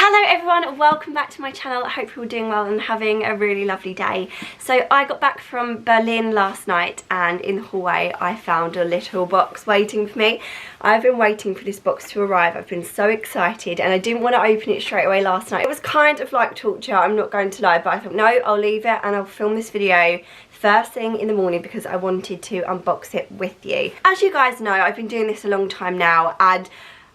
Hello everyone, welcome back to my channel. I hope you're all doing well and having a really lovely day. So I got back from Berlin last night and in the hallway I found a little box waiting for me. I've been waiting for this box to arrive. I've been so excited and I didn't want to open it straight away last night. It was kind of like torture, I'm not going to lie, but I thought no, I'll leave it and I'll film this video first thing in the morning because I wanted to unbox it with you. As you guys know, I've been doing this a long time now and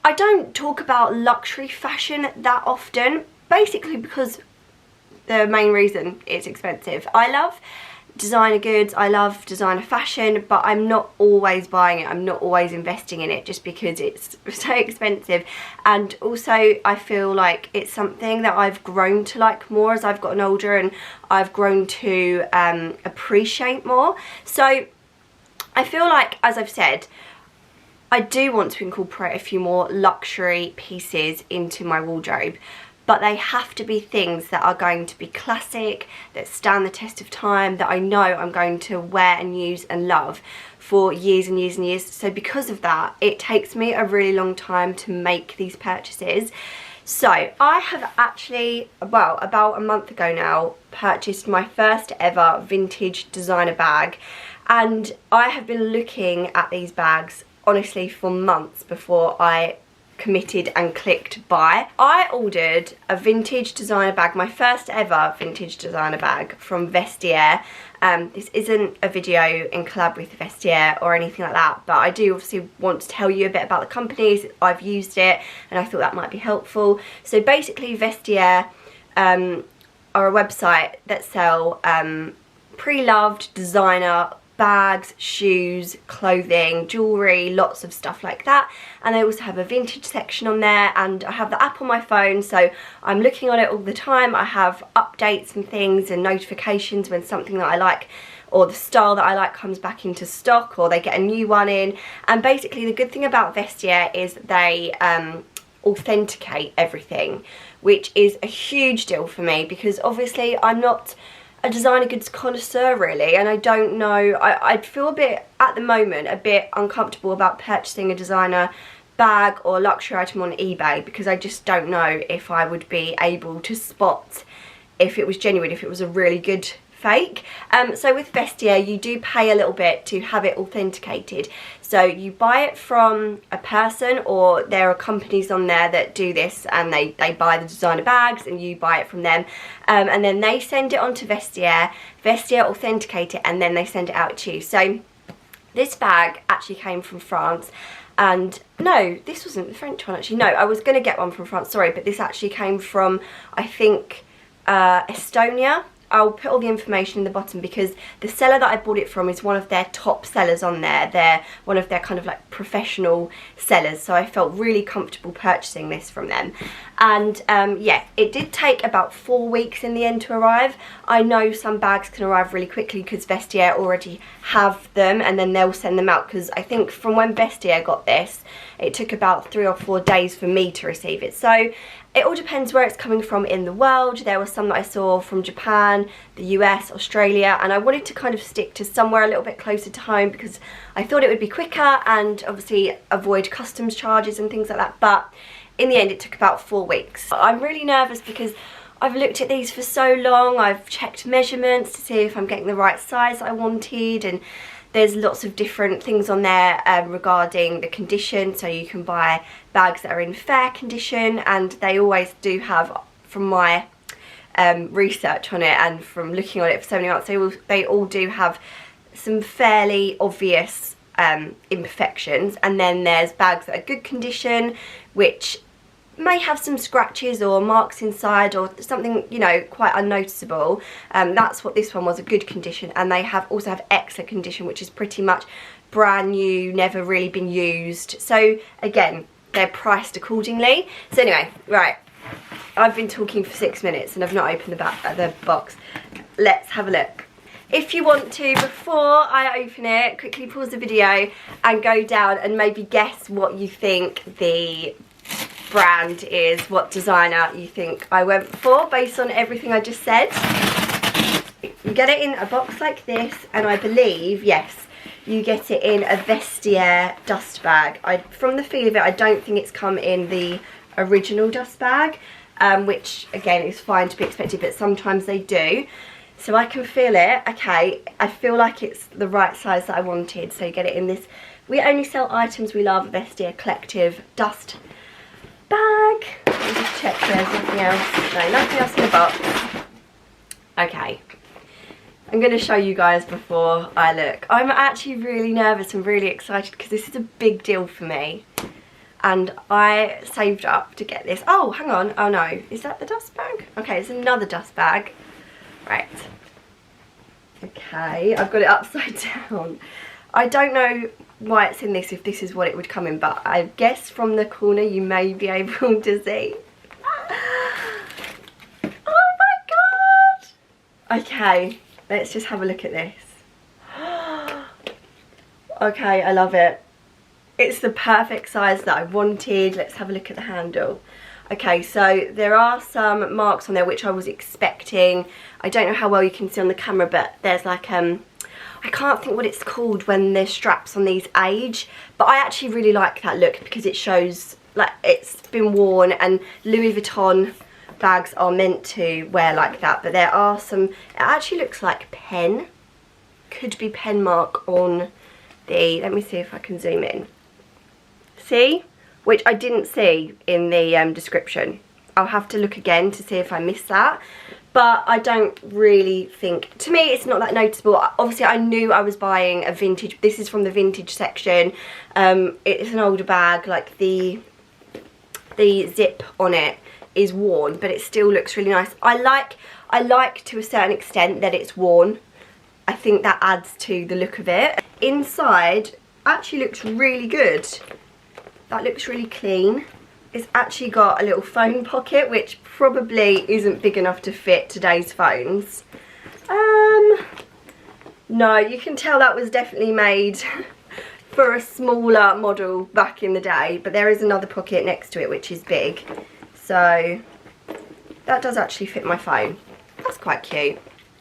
I don't talk about luxury fashion that often, basically because the main reason it's expensive. I love designer goods, I love designer fashion, but I'm not always buying it, I'm not always investing in it just because it's so expensive. And also I feel like it's something that I've grown to like more as I've gotten older and I've grown to appreciate more. So I feel like, as I've said, I do want to incorporate a few more luxury pieces into my wardrobe, but they have to be things that are going to be classic, that stand the test of time, that I know I'm going to wear and use and love for years and years and years. So because of that, it takes me a really long time to make these purchases. So I have actually, well, about a month ago now, purchased my first ever vintage designer bag, and I have been looking at these bags honestly for months before I committed and clicked buy. I ordered a vintage designer bag, my first ever vintage designer bag from Vestiaire. This isn't a video in collab with Vestiaire or anything like that, but I do obviously want to tell you a bit about the companies. I've used it and I thought that might be helpful. So basically Vestiaire are a website that sell pre-loved designer bags, shoes, clothing, jewellery, lots of stuff like that. And they also have a vintage section on there, and I have the app on my phone, so I'm looking on it all the time. I have updates and things and notifications when something that I like or the style that I like comes back into stock or they get a new one in. And basically the good thing about Vestiaire is they authenticate everything, which is a huge deal for me because obviously I'm not a designer goods connoisseur really, and I don't know, I'd feel a bit, at the moment, a bit uncomfortable about purchasing a designer bag or luxury item on eBay because I just don't know if I would be able to spot if it was genuine, if it was a really good fake. So with Vestiaire you do pay a little bit to have it authenticated. So you buy it from a person, or there are companies on there that do this and they buy the designer bags and you buy it from them, and then they send it on to Vestiaire. Vestiaire authenticate it and then they send it out to you. So this bag actually came from France, and no, this wasn't the French one actually, no, I was going to get one from France, sorry, but this actually came from, I think, Estonia. I'll put all the information in the bottom because the seller that I bought it from is one of their top sellers on there. They're one of their kind of like professional sellers, so I felt really comfortable purchasing this from them. And yeah, it did take about 4 weeks in the end to arrive. I know some bags can arrive really quickly because Vestiaire already have them and then they'll send them out, because I think from when Vestiaire got this, it took about 3 or 4 days for me to receive it. So it all depends where it's coming from in the world. There were some that I saw from Japan, the US, Australia, and I wanted to kind of stick to somewhere a little bit closer to home because I thought it would be quicker and obviously avoid customs charges and things like that. But in the end it took about 4 weeks. I'm really nervous because I've looked at these for so long. I've checked measurements to see if I'm getting the right size I wanted, and there's lots of different things on there regarding the condition. So you can buy bags that are in fair condition, and they always do have, from my research on it and from looking on it for so many months, they all do have some fairly obvious imperfections. And then there's bags that are good condition, which may have some scratches or marks inside or something, you know, quite unnoticeable. That's what this one was, a good condition. And they also have excellent condition, which is pretty much brand new, never really been used. So again, they're priced accordingly. So anyway, right, I've been talking for 6 minutes and I've not opened the box. Let's have a look. If you want to, before I open it, quickly pause the video and go down and maybe guess what you think the brand is, what designer you think I went for based on everything I just said. You get it in a box like this, and I believe, yes, you get it in a Vestiaire dust bag. From the feel of it, I don't think it's come in the original dust bag. which again is fine to be expected, but sometimes they do. So I can feel it. Okay, I feel like it's the right size that I wanted. So you get it in this We Only Sell Items We Love Vestiaire Collective dust bag. Let me just check there's nothing else. No, nothing else in the box. Okay. I'm going to show you guys before I look. I'm actually really nervous and really excited because this is a big deal for me. And I saved up to get this. Oh, hang on. Oh no. Is that the dust bag? Okay, it's another dust bag. Right. Okay, I've got it upside down. I don't know why it's in this, if this is what it would come in, but I guess from the corner you may be able to see. Oh my god! Okay, let's just have a look at this. Okay, I love it. It's the perfect size that I wanted. Let's have a look at the handle. Okay, so there are some marks on there which I was expecting. I don't know how well you can see on the camera, but there's like I can't think what it's called when the straps on these age, but I actually really like that look because it shows like it's been worn, and Louis Vuitton bags are meant to wear like that. But there are some, it actually looks like pen, could be pen mark on the, let me see if I can zoom in. See? Which I didn't see in the description. I'll have to look again to see if I missed that. But I don't really think, to me it's not that noticeable. Obviously I knew I was buying a vintage, this is from the vintage section. It's an older bag, like the zip on it is worn, but it still looks really nice. I like to a certain extent that it's worn. I think that adds to the look of it. Inside actually looks really good. That looks really clean. It's actually got a little phone pocket, which probably isn't big enough to fit today's phones. No, you can tell that was definitely made for a smaller model back in the day, but there is another pocket next to it which is big. So that does actually fit my phone. That's quite cute.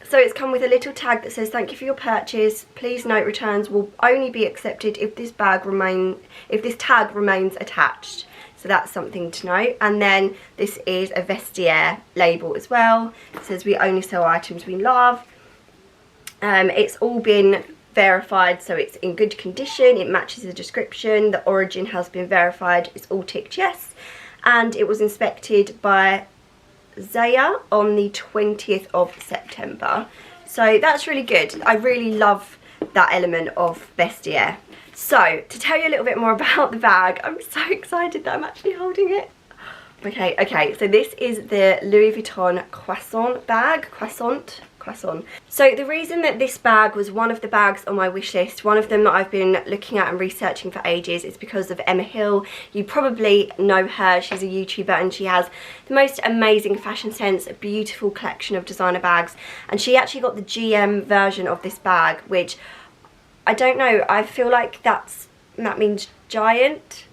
So it's come with a little tag that says, "Thank you for your purchase. Please note returns will only be accepted if this tag remains attached." So that's something to note. And then this is a Vestiaire label as well. It says, "We only sell items we love." It's all been verified, so it's in good condition. It matches the description. The origin has been verified. It's all ticked yes. And it was inspected by Zaya on the 20th of September. So that's really good. I really love that element of Vestiaire. So to tell you a little bit more about the bag, I'm so excited that I'm actually holding it. Okay, so this is the Louis Vuitton Croissant bag. Croissant. So the reason that this bag was one of the bags on my wish list, one of them that I've been looking at and researching for ages, is because of Emma Hill. You probably know her. She's a YouTuber and she has the most amazing fashion sense, a beautiful collection of designer bags, and she actually got the GM version of this bag, which I don't know, I feel like that means giant.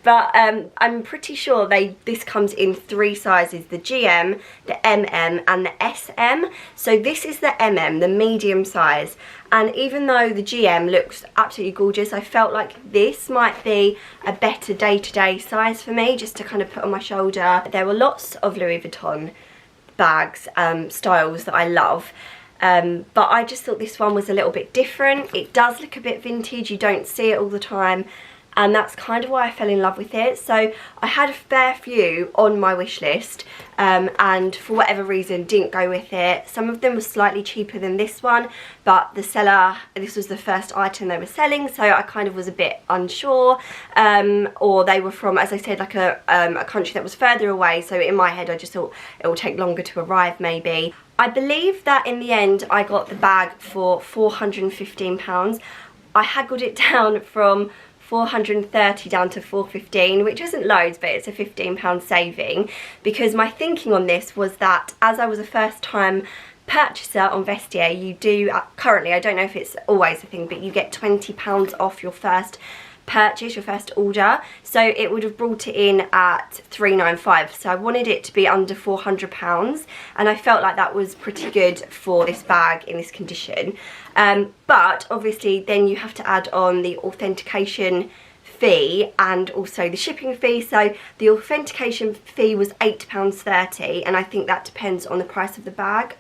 But I'm pretty sure this comes in 3 sizes: the GM, the MM and the SM. So this is the MM, the medium size, and even though the GM looks absolutely gorgeous, I felt like this might be a better day-to-day size for me, just to kind of put on my shoulder. There were lots of Louis Vuitton bags, styles that I love. But I just thought this one was a little bit different. It does look a bit vintage, you don't see it all the time, and that's kind of why I fell in love with it. So I had a fair few on my wish list, and for whatever reason didn't go with it. Some of them were slightly cheaper than this one, but the seller, this was the first item they were selling, so I kind of was a bit unsure, or they were from, as I said, like a country that was further away, so in my head I just thought it will take longer to arrive maybe. I believe that in the end I got the bag for £415. I haggled it down from £430 down to £415, which isn't loads, but it's a £15 saving, because my thinking on this was that as I was a first time purchaser on Vestiaire, you do, currently, I don't know if it's always a thing, but you get £20 off your first purchase, your first order, so it would have brought it in at £395. So I wanted it to be under £400, and I felt like that was pretty good for this bag in this condition. But obviously then you have to add on the authentication fee and also the shipping fee. So the authentication fee was £8.30, and I think that depends on the price of the bag,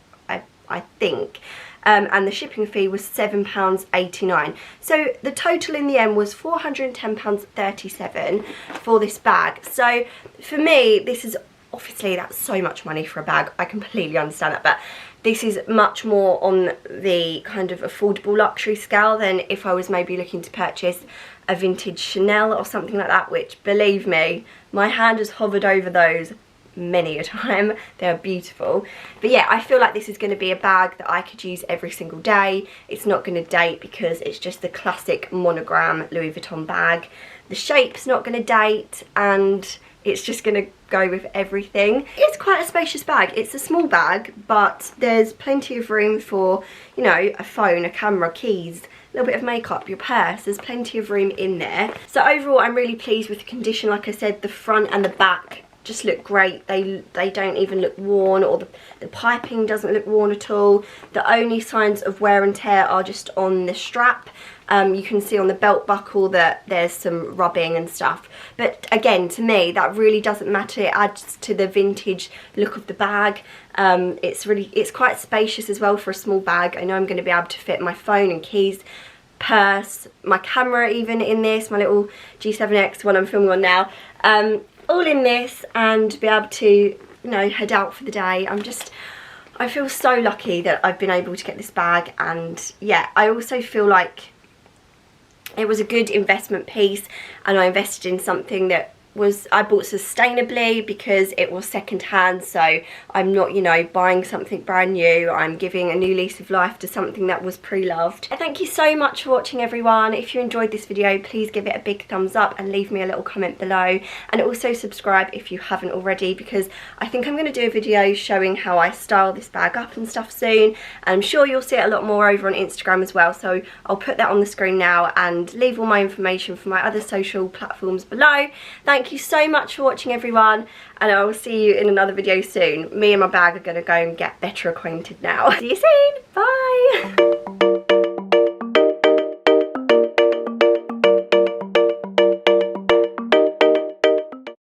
I think. And the shipping fee was £7.89. So the total in the end was £410.37 for this bag. So for me, this is obviously, that's so much money for a bag. I completely understand that, but this is much more on the kind of affordable luxury scale than if I was maybe looking to purchase a vintage Chanel or something like that, which, believe me, my hand has hovered over those many a time. They're beautiful. But yeah, I feel like this is going to be a bag that I could use every single day. It's not going to date because it's just the classic monogram Louis Vuitton bag. The shape's not going to date, and it's just going to go with everything. It's quite a spacious bag. It's a small bag, but there's plenty of room for, you know, a phone, a camera, keys, a little bit of makeup, your purse. There's plenty of room in there. So overall, I'm really pleased with the condition. Like I said, the front and the back just look great. They don't even look worn, or the piping doesn't look worn at all. The only signs of wear and tear are just on the strap. You can see on the belt buckle that there's some rubbing and stuff, but again, to me that really doesn't matter. It adds to the vintage look of the bag. It's quite spacious as well for a small bag. I know I'm going to be able to fit my phone and keys, purse, my camera even in this, my little G7X one I'm filming on now, all in this, and be able to, you know, head out for the day. I feel so lucky that I've been able to get this bag. And yeah, I also feel like it was a good investment piece, and I invested in something that I bought sustainably because it was second hand. So I'm not, you know, buying something brand new. I'm giving a new lease of life to something that was pre-loved. Thank you so much for watching, everyone. If you enjoyed this video, please give it a big thumbs up and leave me a little comment below, and also subscribe if you haven't already, because I think I'm going to do a video showing how I style this bag up and stuff soon, and I'm sure you'll see it a lot more over on Instagram as well. So I'll put that on the screen now and leave all my information for my other social platforms below. Thank you so much for watching, everyone, and I will see you in another video soon. Me and my bag are going to go and get better acquainted now. See you soon. Bye.